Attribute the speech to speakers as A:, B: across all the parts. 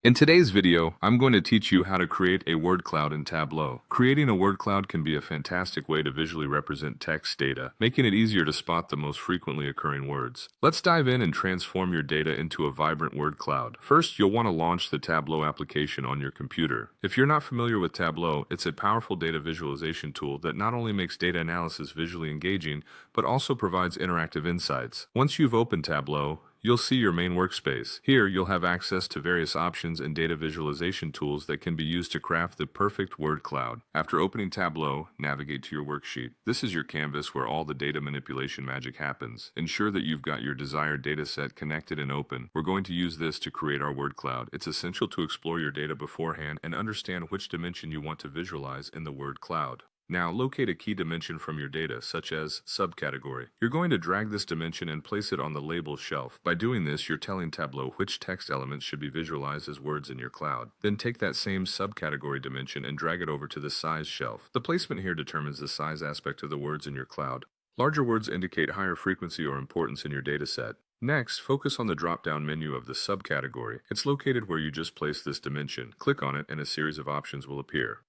A: In today's video, I'm going to teach you how to create a word cloud in Tableau. Creating a word cloud can be a fantastic way to visually represent text data, making it easier to spot the most frequently occurring words. Let's dive in and transform your data into a vibrant word cloud. First, you'll want to launch the Tableau application on your computer. If you're not familiar with Tableau, it's a powerful data visualization tool that not only makes data analysis visually engaging, but also provides interactive insights. Once you've opened Tableau, you'll see your main workspace. Here, you'll have access to various options and data visualization tools that can be used to craft the perfect word cloud. After opening Tableau, navigate to your worksheet. This is your canvas where all the data manipulation magic happens. Ensure that you've got your desired data set connected and open. We're going to use this to create our word cloud. It's essential to explore your data beforehand and understand which dimension you want to visualize in the word cloud. Now, locate a key dimension from your data, such as subcategory. You're going to drag this dimension and place it on the label shelf. By doing this, you're telling Tableau which text elements should be visualized as words in your cloud. Then take that same subcategory dimension and drag it over to the size shelf. The placement here determines the size aspect of the words in your cloud. Larger words indicate higher frequency or importance in your dataset. Next, focus on the drop-down menu of the subcategory. It's located where you just placed this dimension. Click on it and a series of options will appear.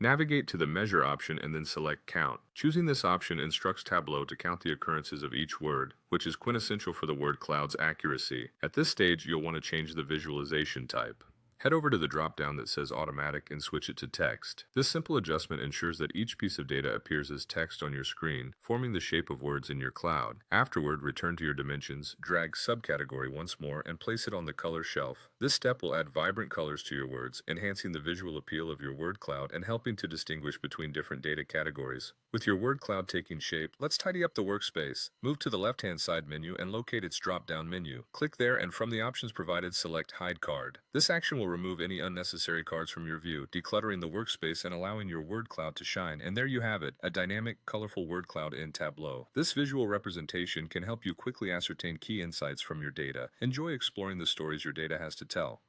A: Navigate to the Measure option and then select Count. Choosing this option instructs Tableau to count the occurrences of each word, which is quintessential for the word cloud's accuracy. At this stage, you'll want to change the visualization type. Head over to the drop-down that says Automatic and switch it to Text. This simple adjustment ensures that each piece of data appears as text on your screen, forming the shape of words in your cloud. Afterward, return to your dimensions, drag subcategory once more, and place it on the color shelf. This step will add vibrant colors to your words, enhancing the visual appeal of your word cloud and helping to distinguish between different data categories. With your word cloud taking shape, let's tidy up the workspace. Move to the left-hand side menu and locate its drop-down menu. Click there and from the options provided, select Hide Card. This action will remove any unnecessary cards from your view, decluttering the workspace and allowing your word cloud to shine. And there you have it, a dynamic, colorful word cloud in Tableau. This visual representation can help you quickly ascertain key insights from your data. Enjoy exploring the stories your data has to tell.